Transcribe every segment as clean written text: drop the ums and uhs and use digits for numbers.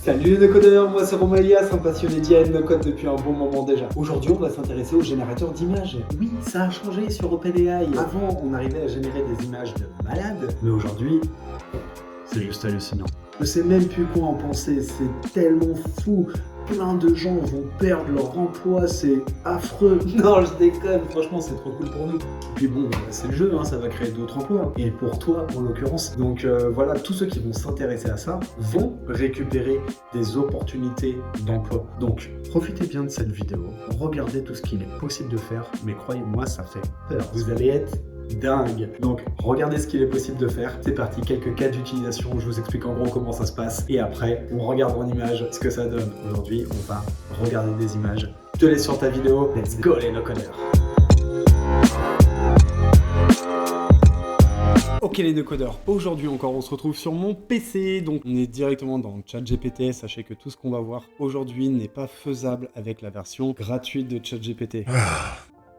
Salut les no-codeurs, moi c'est Romain Elias, un passionné d'IA et de no-code depuis un bon moment déjà. Aujourd'hui on va s'intéresser au générateur d'images. Oui, ça a changé sur OpenAI. Avant on arrivait à générer des images de malades, mais aujourd'hui c'est juste hallucinant. Je sais même plus quoi en penser, c'est tellement fou. Plein de gens vont perdre leur emploi, c'est affreux. Non, je déconne, franchement, c'est trop cool pour nous. Puis bon, c'est le jeu, hein, ça va créer d'autres emplois. Et pour toi, en l'occurrence. Donc voilà, tous ceux qui vont s'intéresser à ça vont récupérer des opportunités d'emploi. Donc profitez bien de cette vidéo, regardez tout ce qu'il est possible de faire, mais croyez-moi, ça fait peur. Vous allez être dingue. Donc regardez ce qu'il est possible de faire. C'est parti, quelques cas d'utilisation, je vous explique en gros comment ça se passe et après on regarde en image ce que ça donne. Aujourd'hui on va regarder des images. Je te laisse sur ta vidéo, let's go les no-codeurs. Ok les no-codeurs, aujourd'hui encore on se retrouve sur mon PC, donc on est directement dans ChatGPT. Sachez que tout ce qu'on va voir aujourd'hui n'est pas faisable avec la version gratuite de ChatGPT.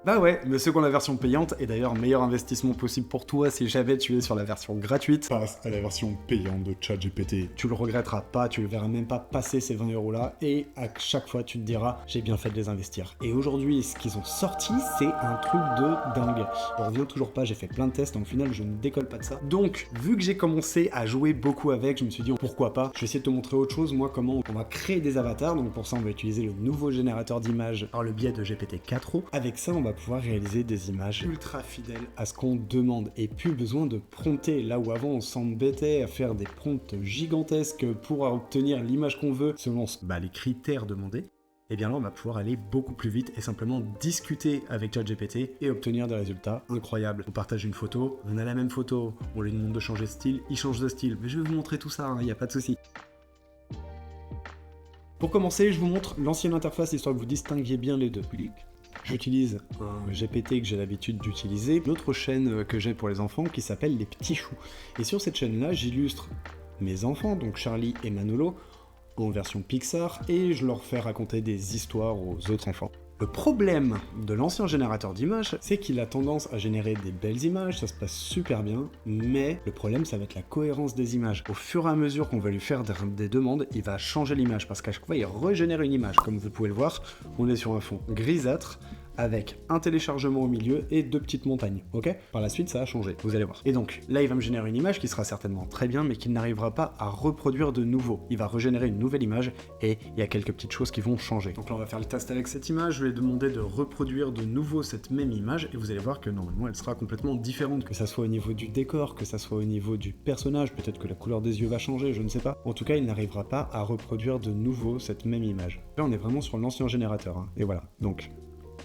Bah ouais, mais ceux qui ont la version payante, et d'ailleurs meilleur investissement possible pour toi si jamais tu es sur la version gratuite, passe à la version payante de ChatGPT. Tu le regretteras pas, tu le verras même pas passer ces 20 € là, et à chaque fois tu te diras j'ai bien fait de les investir. Et aujourd'hui, ce qu'ils ont sorti, c'est un truc de dingue. Je reviens toujours pas, j'ai fait plein de tests, donc au final je ne décolle pas de ça. Donc, vu que j'ai commencé à jouer beaucoup avec, je me suis dit pourquoi pas, je vais essayer de te montrer autre chose, moi comment on va créer des avatars. Donc pour ça on va utiliser le nouveau générateur d'images par le biais de GPT-4o. Avec ça on va pouvoir réaliser des images ultra fidèles à ce qu'on demande et plus besoin de prompter, là où avant on s'embêtait à faire des prompts gigantesques pour obtenir l'image qu'on veut selon les critères demandés. Et bien là on va pouvoir aller beaucoup plus vite et simplement discuter avec ChatGPT et obtenir des résultats incroyables. On partage une photo, on a la même photo, on lui demande de changer de style, il change de style, mais je vais vous montrer tout ça, il n'y a pas de souci. Pour commencer, je vous montre l'ancienne interface histoire que vous distinguiez bien les deux. J'utilise un GPT que j'ai l'habitude d'utiliser, une autre chaîne que j'ai pour les enfants qui s'appelle Les Petits Choux. Et sur cette chaîne-là, j'illustre mes enfants, donc Charlie et Manolo, en version Pixar, et je leur fais raconter des histoires aux autres enfants. Le problème de l'ancien générateur d'images, c'est qu'il a tendance à générer des belles images, ça se passe super bien, mais le problème ça va être la cohérence des images. Au fur et à mesure qu'on va lui faire des demandes, il va changer l'image, parce qu'à chaque fois il régénère une image. Comme vous pouvez le voir, on est sur un fond grisâtre, avec un téléchargement au milieu et deux petites montagnes, ok? Par la suite, ça a changé, vous allez voir. Et donc, là, il va me générer une image qui sera certainement très bien, mais qu'il n'arrivera pas à reproduire de nouveau. Il va régénérer une nouvelle image, et il y a quelques petites choses qui vont changer. Donc là, on va faire le test avec cette image, je vais lui demander de reproduire de nouveau cette même image, et vous allez voir que normalement, elle sera complètement différente, que ça soit au niveau du décor, que ça soit au niveau du personnage, peut-être que la couleur des yeux va changer, je ne sais pas. En tout cas, il n'arrivera pas à reproduire de nouveau cette même image. Là, on est vraiment sur l'ancien générateur, hein. Et voilà, donc...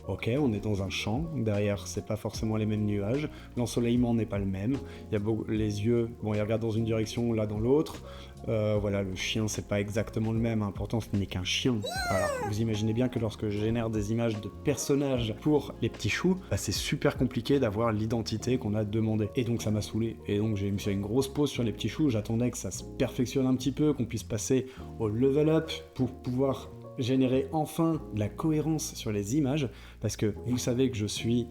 Ok, on est dans un champ, derrière c'est pas forcément les mêmes nuages, l'ensoleillement n'est pas le même, il y a les yeux, bon ils regardent dans une direction, là dans l'autre, voilà, le chien c'est pas exactement le même, hein. Pourtant ce n'est qu'un chien. Alors vous imaginez bien que lorsque je génère des images de personnages pour les petits choux, c'est super compliqué d'avoir l'identité qu'on a demandé. Et donc ça m'a saoulé, et donc j'ai mis une grosse pause sur les petits choux, j'attendais que ça se perfectionne un petit peu, qu'on puisse passer au level up pour pouvoir générer enfin de la cohérence sur les images, parce que vous savez que je suis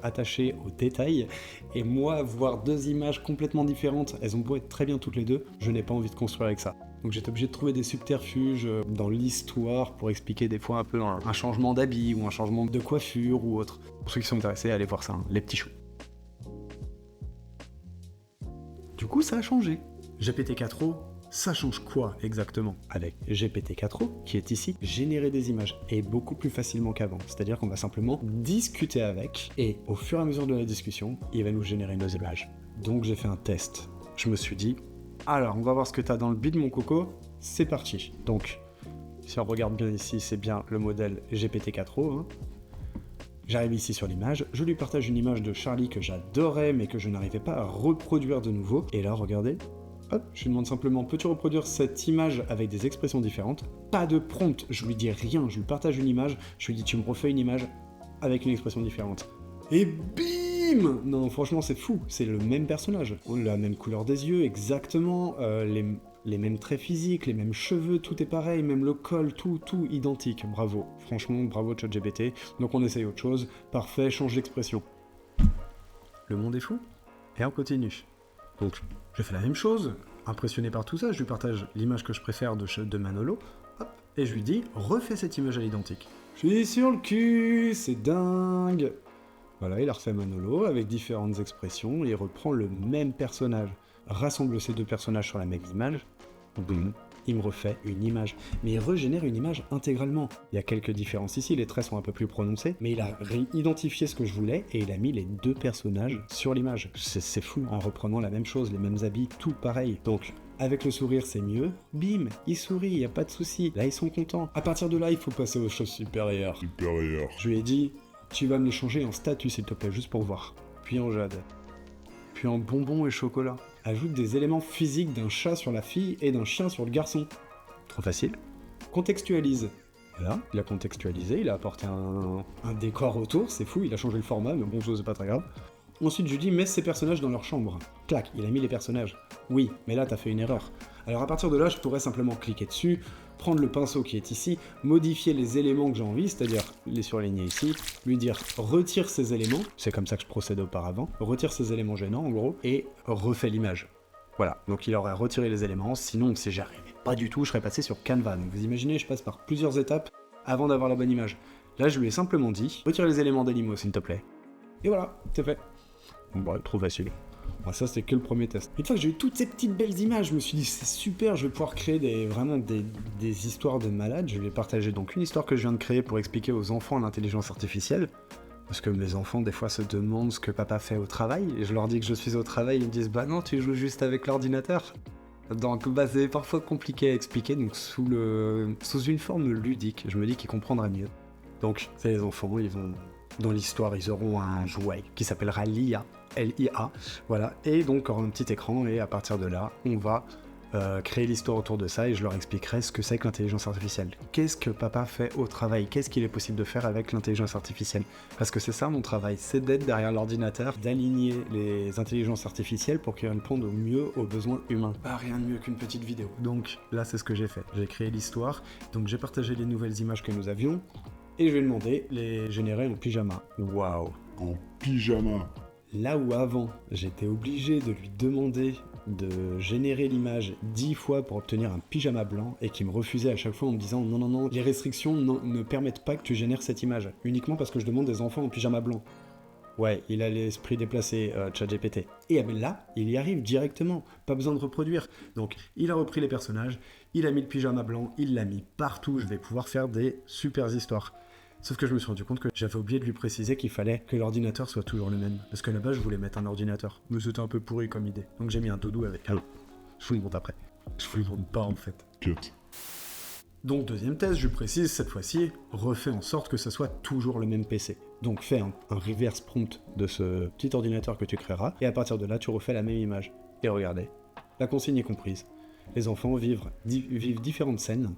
attaché aux détails, et moi, voir deux images complètement différentes, elles ont beau être très bien toutes les deux, je n'ai pas envie de construire avec ça. Donc j'étais obligé de trouver des subterfuges dans l'histoire pour expliquer des fois un peu un changement d'habit, ou un changement de coiffure, ou autre. Pour ceux qui sont intéressés, allez voir ça, hein, Les Petits Choux. Du coup, ça a changé. GPT-4o, ça change quoi exactement? Avec GPT-4o, qui est ici, générer des images, et beaucoup plus facilement qu'avant. C'est-à-dire qu'on va simplement discuter avec, et au fur et à mesure de la discussion, il va nous générer nos images. Donc j'ai fait un test. Je me suis dit, alors on va voir ce que t'as dans le bide mon coco, c'est parti. Donc, si on regarde bien ici, c'est bien le modèle GPT-4o, hein. J'arrive ici sur l'image, je lui partage une image de Charlie que j'adorais, mais que je n'arrivais pas à reproduire de nouveau. Et là, regardez, hop, je lui demande simplement, peux-tu reproduire cette image avec des expressions différentes? Pas de prompt, je lui dis rien, je lui partage une image, je lui dis tu me refais une image avec une expression différente. Et bim! Non, franchement, c'est fou, c'est le même personnage. La même couleur des yeux, exactement, les mêmes traits physiques, les mêmes cheveux, tout est pareil, même le col, tout identique. Bravo, franchement, bravo ChatGPT. Donc on essaye autre chose, parfait, change d'expression. Le monde est fou, et on continue. Donc, je fais la même chose, impressionné par tout ça, je lui partage l'image que je préfère de Manolo, hop, et je lui dis, refais cette image à l'identique. Je suis sur le cul, c'est dingue. Voilà, il a refait Manolo avec différentes expressions, et il reprend le même personnage. Rassemble ces deux personnages sur la même image, boum, il me refait une image. Mais il régénère une image intégralement. Il y a quelques différences ici, les traits sont un peu plus prononcés, mais il a identifié ce que je voulais et il a mis les deux personnages sur l'image. C'est fou, en reprenant la même chose, les mêmes habits, tout pareil. Donc, avec le sourire, c'est mieux. Bim, il sourit, il n'y a pas de souci. Là, ils sont contents. À partir de là, il faut passer aux choses supérieures. Je lui ai dit, tu vas me les changer en statue, s'il te plaît, juste pour voir. Puis en jade. Puis en bonbons et chocolat. Ajoute des éléments physiques d'un chat sur la fille et d'un chien sur le garçon. Trop facile. Contextualise. Voilà, il a contextualisé, il a apporté un décor autour, c'est fou, il a changé le format, mais bon, c'est pas très grave. Ensuite, je lui dis, mets ces personnages dans leur chambre. Clac, il a mis les personnages. Oui, mais là, t'as fait une erreur. Alors à partir de là, je pourrais simplement cliquer dessus, prendre le pinceau qui est ici, modifier les éléments que j'ai envie, c'est-à-dire les surligner ici, lui dire retire ces éléments, c'est comme ça que je procède auparavant, retire ces éléments gênants en gros, et refait l'image. Voilà, donc il aurait retiré les éléments, sinon si j'y arrivais pas du tout, je serais passé sur Canva. Donc vous imaginez, je passe par plusieurs étapes avant d'avoir la bonne image. Là, je lui ai simplement dit, retire les éléments d'animaux s'il te plaît. Et voilà, c'est fait. Bon, trop facile. Bon, ça, c'était que le premier test. Une fois que j'ai eu toutes ces petites belles images, je me suis dit, c'est super, je vais pouvoir créer vraiment des histoires de malades. Je vais partager donc une histoire que je viens de créer pour expliquer aux enfants l'intelligence artificielle. Parce que mes enfants, des fois, se demandent ce que papa fait au travail. Et je leur dis que je suis au travail, ils me disent, bah non, tu joues juste avec l'ordinateur. Donc, bah, c'est parfois compliqué à expliquer, donc sous une forme ludique. Je me dis qu'ils comprendraient mieux. Donc, c'est les enfants, ils vont... Dans l'histoire, ils auront un jouet qui s'appellera l'IA, L-I-A, voilà, et donc aura un petit écran, et à partir de là, on va créer l'histoire autour de ça, et je leur expliquerai ce que c'est que l'intelligence artificielle. Qu'est-ce que papa fait au travail? Qu'est-ce qu'il est possible de faire avec l'intelligence artificielle? Parce que c'est ça mon travail, c'est d'être derrière l'ordinateur, d'aligner les intelligences artificielles pour qu'elles répondent au mieux aux besoins humains. Pas rien de mieux qu'une petite vidéo. Donc là, c'est ce que j'ai fait. J'ai créé l'histoire, donc j'ai partagé les nouvelles images que nous avions, et je lui ai demandé les générer en pyjama. Waouh! En pyjama. Là où avant, j'étais obligé de lui demander de générer l'image 10 fois pour obtenir un pyjama blanc et qui me refusait à chaque fois en me disant non, non, non, les restrictions ne permettent pas que tu génères cette image, uniquement parce que je demande des enfants en pyjama blanc. Ouais, il a l'esprit déplacé, ChatGPT. Et là, il y arrive directement, pas besoin de reproduire. Donc, il a repris les personnages, il a mis le pyjama blanc, il l'a mis partout, je vais pouvoir faire des super histoires. Sauf que je me suis rendu compte que j'avais oublié de lui préciser qu'il fallait que l'ordinateur soit toujours le même. Parce que là-bas, je voulais mettre un ordinateur. Mais c'était un peu pourri comme idée. Donc j'ai mis un doudou avec. Alors, je vous le montre après. Je vous le montre pas en fait. Cut. Donc deuxième test, je lui précise cette fois-ci, refais en sorte que ce soit toujours le même PC. Donc fais un reverse prompt de ce petit ordinateur que tu créeras, et à partir de là, tu refais la même image. Et regardez, la consigne est comprise. Les enfants vivent différentes scènes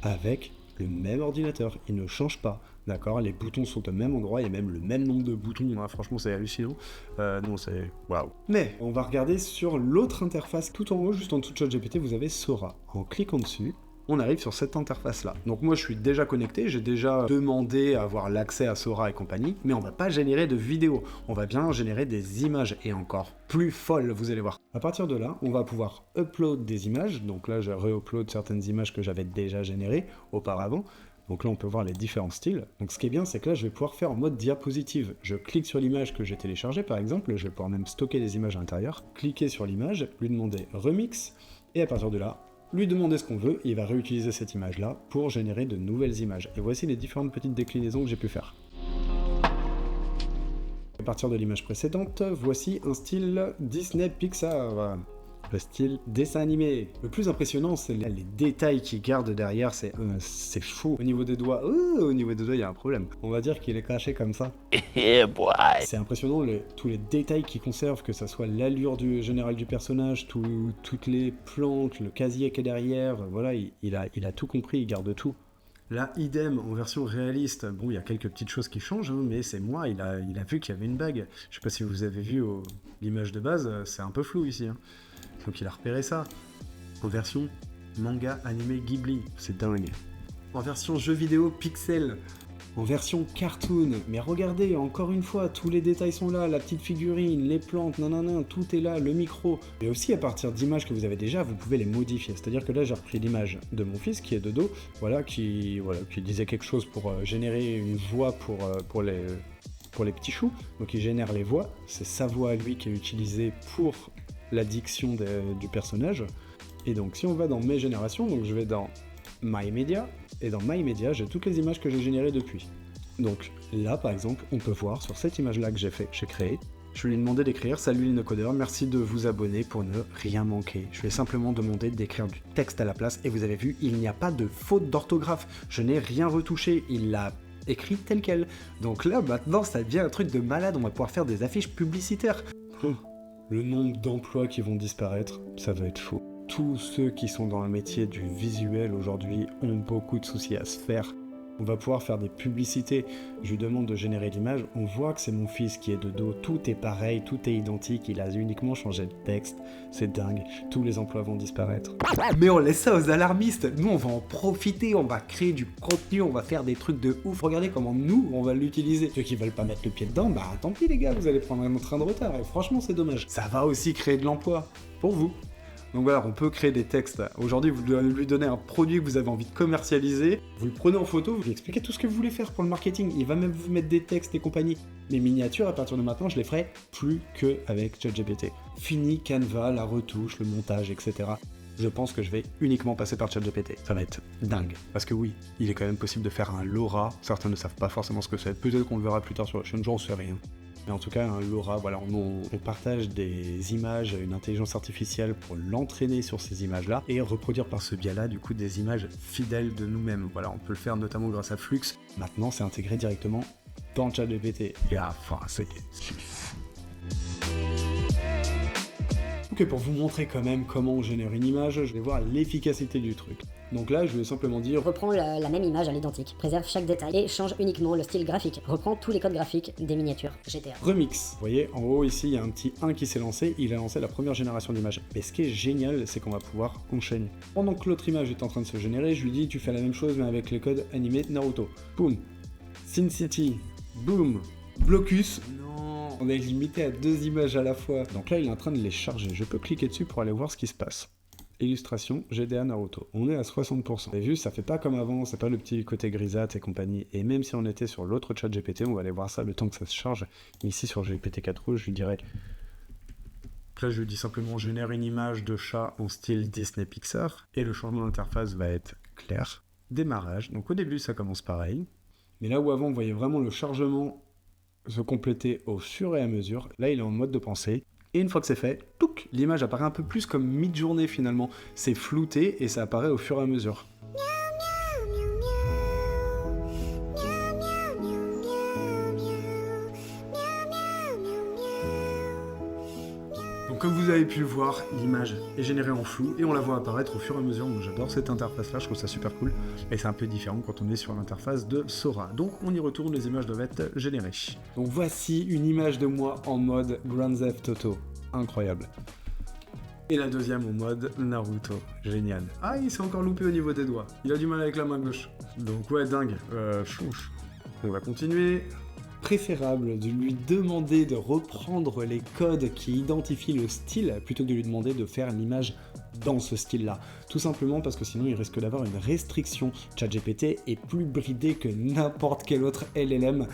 avec le même ordinateur, il ne change pas, d'accord? Les boutons sont au même endroit, il y a même le même nombre de boutons, hein, franchement c'est hallucinant. Non, c'est... waouh. Mais on va regarder sur l'autre interface, tout en haut, juste en dessous de ChatGPT, vous avez Sora. En cliquant dessus, on arrive sur cette interface-là. Donc moi, je suis déjà connecté, j'ai déjà demandé à avoir l'accès à Sora et compagnie, mais on va pas générer de vidéos, on va bien générer des images, et encore plus folles, vous allez voir. À partir de là, on va pouvoir upload des images, donc là, je re-upload certaines images que j'avais déjà générées auparavant, donc là, on peut voir les différents styles. Donc ce qui est bien, c'est que là, je vais pouvoir faire en mode diapositive. Je clique sur l'image que j'ai téléchargée, par exemple, je vais pouvoir même stocker des images à l'intérieur, cliquer sur l'image, lui demander remix, et à partir de là, lui demander ce qu'on veut, et il va réutiliser cette image-là pour générer de nouvelles images. Et voici les différentes petites déclinaisons que j'ai pu faire. À partir de l'image précédente, voici un style Disney Pixar. Le style dessin animé. Le plus impressionnant, c'est les détails qu'il garde derrière, c'est fou. Au niveau des doigts, il y a un problème. On va dire qu'il est caché comme ça. C'est impressionnant tous les détails qu'il conserve, que ça soit l'allure générale du personnage, toutes les plantes, le casier qui est derrière, voilà, il a tout compris, il garde tout. Là, idem, en version réaliste, bon, il y a quelques petites choses qui changent, hein, mais c'est moi, il a vu qu'il y avait une bague. Je sais pas si vous avez vu l'image de base, c'est un peu flou ici, hein. Donc il a repéré ça. En version manga animé Ghibli, c'est dingue. En version jeu vidéo pixel, en version cartoon. Mais regardez, encore une fois, tous les détails sont là, la petite figurine, les plantes, nanana, tout est là, le micro. Et aussi, à partir d'images que vous avez déjà, vous pouvez les modifier. C'est-à-dire que là, j'ai repris l'image de mon fils qui est de dos, qui disait quelque chose pour générer une voix pour les petits choux. Donc il génère les voix, c'est sa voix à lui qui est utilisée pour la diction du personnage. Et donc si on va dans mes générations, donc je vais dans My Media, et dans My Media, j'ai toutes les images que j'ai générées depuis. Donc là, par exemple, on peut voir sur cette image-là que j'ai créée, je lui ai demandé d'écrire « Salut l'innocodeur, merci de vous abonner pour ne rien manquer ». Je lui ai simplement demandé d'écrire du texte à la place, et vous avez vu, il n'y a pas de faute d'orthographe. Je n'ai rien retouché, il l'a écrit tel quel. Donc là, maintenant, ça devient un truc de malade, on va pouvoir faire des affiches publicitaires. Le nombre d'emplois qui vont disparaître, ça va être fou. Tous ceux qui sont dans le métier du visuel aujourd'hui ont beaucoup de soucis à se faire. On va pouvoir faire des publicités. Je lui demande de générer l'image. On voit que c'est mon fils qui est de dos. Tout est pareil, tout est identique. Il a uniquement changé le texte. C'est dingue. Tous les emplois vont disparaître. Mais on laisse ça aux alarmistes. Nous, on va en profiter. On va créer du contenu. On va faire des trucs de ouf. Regardez comment nous, on va l'utiliser. Ceux qui veulent pas mettre le pied dedans, tant pis les gars, vous allez prendre un train de retard. Et franchement, c'est dommage. Ça va aussi créer de l'emploi. Pour vous. Donc voilà, on peut créer des textes. Aujourd'hui, vous lui donnez un produit que vous avez envie de commercialiser, vous le prenez en photo, vous lui expliquez tout ce que vous voulez faire pour le marketing. Il va même vous mettre des textes et compagnie. Les miniatures, à partir de maintenant, je les ferai plus qu'avec ChatGPT. Fini Canva, la retouche, le montage, etc. Je pense que je vais uniquement passer par ChatGPT. Ça va être dingue. Parce que oui, il est quand même possible de faire un LoRa. Certains ne savent pas forcément ce que c'est. Peut-être qu'on le verra plus tard sur la chaîne, j'en sais rien. Mais en tout cas, un LoRa, voilà, on partage des images à une intelligence artificielle pour l'entraîner sur ces images-là et reproduire par ce biais-là, du coup, des images fidèles de nous-mêmes. Voilà, on peut le faire notamment grâce à Flux. Maintenant, c'est intégré directement dans ChatGPT. Et enfin, c'est fou. Ok, pour vous montrer quand même comment on génère une image, je vais voir l'efficacité du truc. Donc là, je vais simplement dire... Reprends la même image à l'identique, préserve chaque détail et change uniquement le style graphique. Reprends tous les codes graphiques des miniatures GTA. Remix. Vous voyez, en haut ici, il y a un petit 1 qui s'est lancé, il a lancé la première génération d'images. Mais ce qui est génial, c'est qu'on va pouvoir enchaîner. Pendant que l'autre image est en train de se générer, je lui dis, tu fais la même chose mais avec les codes animés Naruto. Boom. Sin City. Boom. Blocus. On est limité à 2 images à la fois. Donc là, il est en train de les charger. Je peux cliquer dessus pour aller voir ce qui se passe. Illustration, GDA Naruto. On est à 60%. Vous avez vu, ça fait pas comme avant, c'est pas le petit côté grisâtre et compagnie. Et même si on était sur l'autre chat GPT, on va aller voir ça le temps que ça se charge. Ici, sur GPT-4, je lui dirais... Là, je lui dis simplement, génère une image de chat en style Disney Pixar. Et le changement d'interface va être clair. Démarrage. Donc au début, ça commence pareil. Mais là où avant, vous voyez vraiment le chargement se compléter au fur et à mesure. Là, il est en mode de pensée. Et une fois que c'est fait, touc, l'image apparaît un peu plus comme mid-journée finalement. C'est flouté et ça apparaît au fur et à mesure. Donc comme vous avez pu le voir, l'image est générée en flou et on la voit apparaître au fur et à mesure. Donc j'adore cette interface là, je trouve ça super cool. Et c'est un peu différent quand on est sur l'interface de Sora. Donc on y retourne, les images doivent être générées. Donc voici une image de moi en mode Grand Theft Auto. Incroyable. Et la deuxième en mode Naruto. Génial. Ah, il s'est encore loupé au niveau des doigts. Il a du mal avec la main gauche. Donc ouais, dingue. On va continuer. Préférable de lui demander de reprendre les codes qui identifient le style plutôt que de lui demander de faire l'image dans ce style-là. Tout simplement parce que sinon il risque d'avoir une restriction. ChatGPT est plus bridé que n'importe quel autre LLM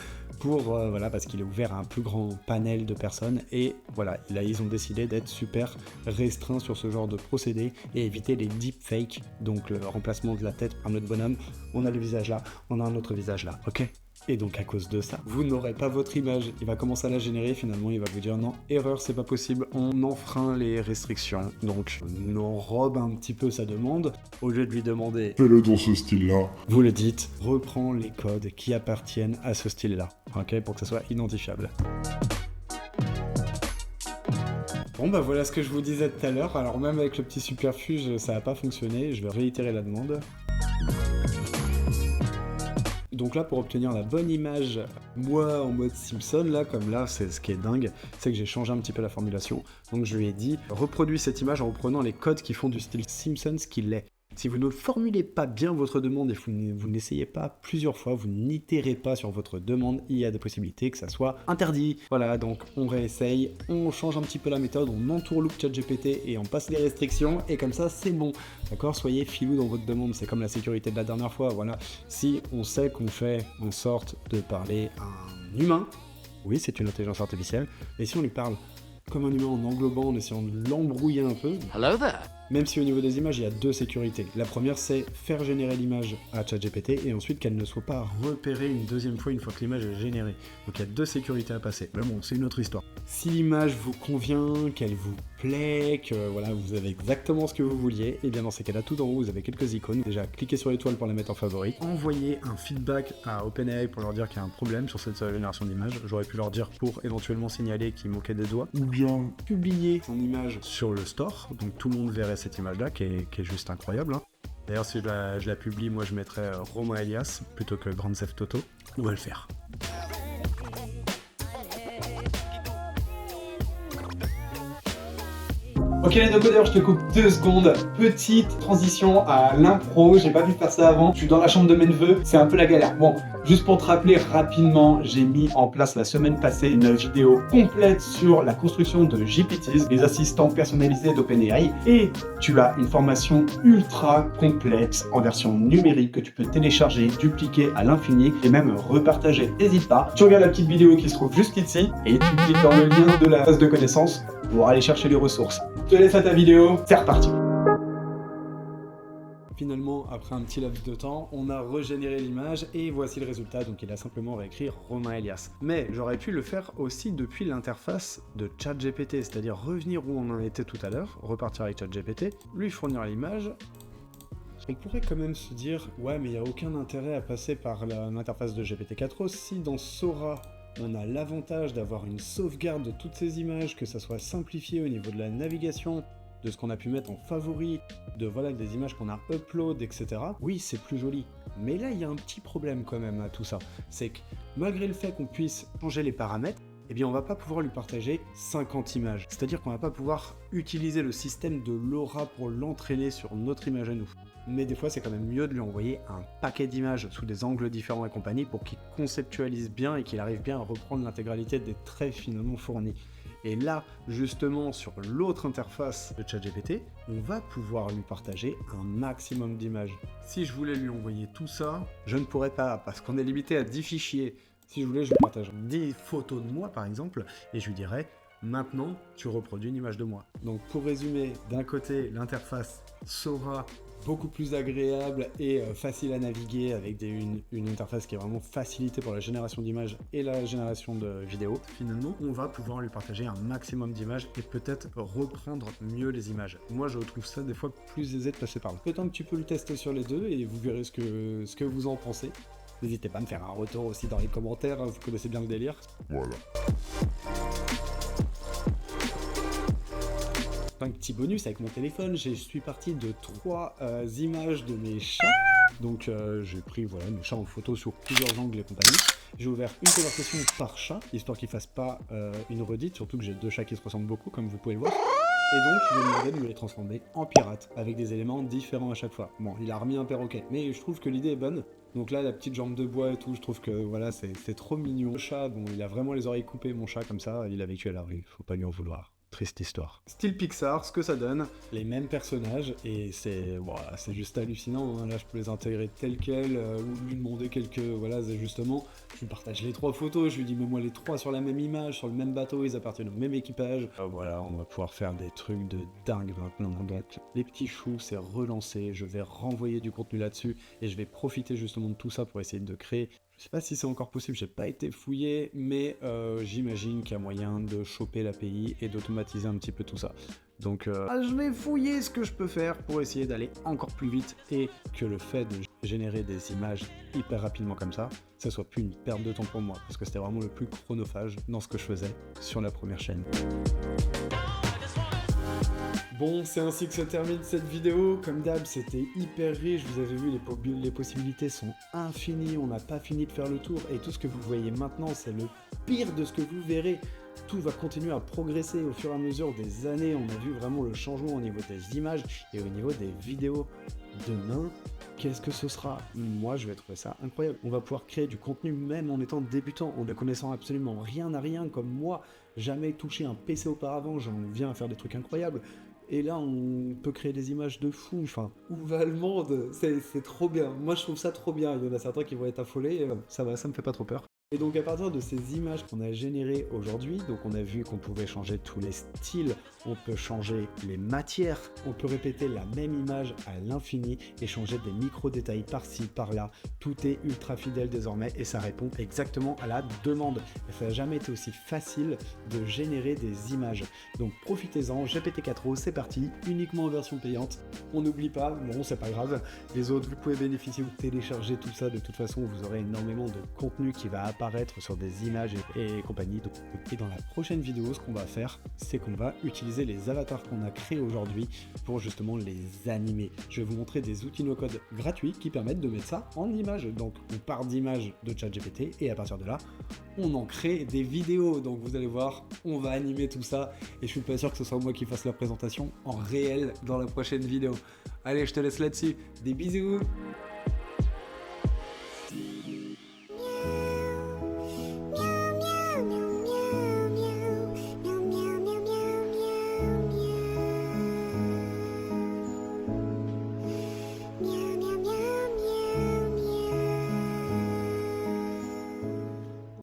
parce qu'il est ouvert à un plus grand panel de personnes et voilà, là ils ont décidé d'être super restreints sur ce genre de procédé et éviter les deepfakes, donc le remplacement de la tête par notre bonhomme. On a le visage là, on a un autre visage là, ok ? Et donc à cause de ça, vous n'aurez pas votre image. Il va commencer à la générer, finalement il va vous dire non, erreur, c'est pas possible, on enfreint les restrictions. Donc on enrobe un petit peu sa demande. Au lieu de lui demander fais-le dans ce style-là, vous le dites, reprends les codes qui appartiennent à ce style-là, ok, pour que ça soit identifiable. Bon bah voilà ce que je vous disais tout à l'heure. Alors même avec le petit superfuge, ça n'a pas fonctionné. Je vais réitérer la demande. Donc là, pour obtenir la bonne image, moi en mode Simpson, là, comme là, c'est ce qui est dingue, c'est que j'ai changé un petit peu la formulation. Donc je lui ai dit, reproduis cette image en reprenant les codes qui font du style Simpson ce qu'il est. Si vous ne formulez pas bien votre demande et vous n'essayez pas plusieurs fois, vous n'itérez pas sur votre demande, il y a des possibilités que ça soit interdit. Voilà, donc on réessaye, on change un petit peu la méthode, on entourloupe ChatGPT et on passe les restrictions et comme ça c'est bon. D'accord, soyez filou dans votre demande, c'est comme la sécurité de la dernière fois. Voilà, si on sait qu'on fait en sorte de parler à un humain, oui c'est une intelligence artificielle, et si on lui parle comme un humain en englobant, en essayant de l'embrouiller un peu. Hello there. Même si au niveau des images, il y a deux sécurités. La première, c'est faire générer l'image à ChatGPT et ensuite qu'elle ne soit pas repérée une deuxième fois une fois que l'image est générée. Donc il y a deux sécurités à passer. Mais bon, c'est une autre histoire. Si l'image vous convient, qu'elle vous plaît, que voilà, vous avez exactement ce que vous vouliez, et bien dans ces cas-là, tout en haut, vous avez quelques icônes. Déjà, cliquez sur l'étoile pour la mettre en favori. Envoyez un feedback à OpenAI pour leur dire qu'il y a un problème sur cette génération d'images. J'aurais pu leur dire pour éventuellement signaler qu'ils moquaient des doigts. Ou bien publier son image sur le store. Donc tout le monde verrait cette image-là qui est juste incroyable. Hein. D'ailleurs, si je la publie, moi je mettrais Romain Elias plutôt que Grand Theft Auto. On va le faire. Ok les décodeurs, je te coupe 2 secondes. Petite transition à l'impro, j'ai pas pu faire ça avant. Je suis dans la chambre de mes neveux, c'est un peu la galère. Bon, juste pour te rappeler rapidement, j'ai mis en place la semaine passée une vidéo complète sur la construction de GPTs, les assistants personnalisés d'OpenAI. Et tu as une formation ultra complète en version numérique que tu peux télécharger, dupliquer à l'infini et même repartager. N'hésite pas, tu regardes la petite vidéo qui se trouve juste ici et tu cliques dans le lien de la base de connaissances pour aller chercher les ressources. Je te laisse à ta vidéo, c'est reparti. Finalement, après un petit laps de temps, on a régénéré l'image et voici le résultat. Donc il a simplement réécrit Romain Elias. Mais j'aurais pu le faire aussi depuis l'interface de ChatGPT, c'est-à-dire revenir où on en était tout à l'heure, repartir avec ChatGPT, lui fournir l'image. On pourrait quand même se dire, ouais mais il n'y a aucun intérêt à passer par l'interface de GPT-4o si dans Sora, on a l'avantage d'avoir une sauvegarde de toutes ces images, que ça soit simplifié au niveau de la navigation, de ce qu'on a pu mettre en favori, de voilà des images qu'on a upload, etc. Oui, c'est plus joli. Mais là, il y a un petit problème quand même à tout ça. C'est que malgré le fait qu'on puisse changer les paramètres, eh bien on va pas pouvoir lui partager 50 images. C'est-à-dire qu'on va pas pouvoir utiliser le système de Laura pour l'entraîner sur notre image à nous. Mais des fois, c'est quand même mieux de lui envoyer un paquet d'images sous des angles différents et compagnie pour qu'il conceptualise bien et qu'il arrive bien à reprendre l'intégralité des traits finalement fournis. Et là, justement, sur l'autre interface de ChatGPT, on va pouvoir lui partager un maximum d'images. Si je voulais lui envoyer tout ça, je ne pourrais pas, parce qu'on est limité à 10 fichiers. Si je voulais, je lui partage 10 photos de moi, par exemple, et je lui dirais, maintenant, tu reproduis une image de moi. Donc, pour résumer, d'un côté, l'interface Sora, beaucoup plus agréable et facile à naviguer avec une interface qui est vraiment facilitée pour la génération d'images et la génération de vidéos. Finalement, on va pouvoir lui partager un maximum d'images et peut-être reprendre mieux les images. Moi, je trouve ça des fois plus aisé de passer par là. Peut-être un petit peu le tester sur les deux et vous verrez ce que vous en pensez. N'hésitez pas à me faire un retour aussi dans les commentaires, vous connaissez bien le délire. Voilà. Un petit bonus avec mon téléphone, je suis parti de 3 images de mes chats. Donc j'ai pris voilà, mes chats en photo sur plusieurs angles et compagnie. J'ai ouvert une conversation par chat, histoire qu'il ne fasse pas une redite, surtout que j'ai 2 chats qui se ressemblent beaucoup, comme vous pouvez le voir. Et donc, je lui ai demandé de les transformer en pirates, avec des éléments différents à chaque fois. Bon, il a remis un perroquet, mais je trouve que l'idée est bonne. Donc là, la petite jambe de bois et tout, je trouve que voilà, c'est trop mignon. Le chat, bon, il a vraiment les oreilles coupées, mon chat, comme ça, il a vécu à la rue, faut pas lui en vouloir. Triste histoire. Style Pixar, ce que ça donne, les mêmes personnages, et c'est voilà, c'est juste hallucinant, hein. Là je peux les intégrer tels quels, ou lui demander quelques voilà, ajustements. Je lui partage les 3 photos, je lui dis mets-moi les 3 sur la même image, sur le même bateau, ils appartiennent au même équipage. Voilà, on va pouvoir faire des trucs de dingue maintenant. Donc les petits choux, c'est relancé, je vais renvoyer du contenu là-dessus, et je vais profiter justement de tout ça pour essayer de créer. Je sais pas si c'est encore possible, j'ai pas été fouillé, mais j'imagine qu'il y a moyen de choper l'API et d'automatiser un petit peu tout ça. Donc je vais fouiller ce que je peux faire pour essayer d'aller encore plus vite et que le fait de générer des images hyper rapidement comme ça soit plus une perte de temps pour moi, parce que c'était vraiment le plus chronophage dans ce que je faisais sur la première chaîne. Bon, c'est ainsi que se termine cette vidéo. Comme d'hab, c'était hyper riche. Vous avez vu, les possibilités sont infinies. On n'a pas fini de faire le tour. Et tout ce que vous voyez maintenant, c'est le pire de ce que vous verrez. Tout va continuer à progresser au fur et à mesure des années. On a vu vraiment le changement au niveau des images et au niveau des vidéos. demain, qu'est-ce que ce sera? Moi, je vais trouver ça incroyable. On va pouvoir créer du contenu même en étant débutant, en ne connaissant absolument rien à rien, comme moi, jamais touché un PC auparavant, j'en viens à faire des trucs incroyables. Et là, on peut créer des images de fou. Enfin, où va le monde? C'est trop bien. Moi, je trouve ça trop bien. Il y en a certains qui vont être affolés. Ça va, ça me fait pas trop peur. Et donc à partir de ces images qu'on a générées aujourd'hui, donc on a vu qu'on pouvait changer tous les styles, on peut changer les matières, on peut répéter la même image à l'infini et changer des micro-détails par-ci, par-là. Tout est ultra fidèle désormais et ça répond exactement à la demande. Et ça n'a jamais été aussi facile de générer des images. Donc profitez-en, GPT-4o, c'est parti, uniquement en version payante. On n'oublie pas, bon c'est pas grave, les autres vous pouvez bénéficier, vous télécharger tout ça, de toute façon vous aurez énormément de contenu qui va apparaître sur des images et compagnie. Et dans la prochaine vidéo, ce qu'on va faire, c'est qu'on va utiliser les avatars qu'on a créés aujourd'hui pour justement les animer. Je vais vous montrer des outils no-code gratuits qui permettent de mettre ça en image. Donc on part d'images de ChatGPT et à partir de là, on en crée des vidéos. Donc vous allez voir, on va animer tout ça et je suis pas sûr que ce soit moi qui fasse la présentation en réel dans la prochaine vidéo. Allez, je te laisse là-dessus. Des bisous!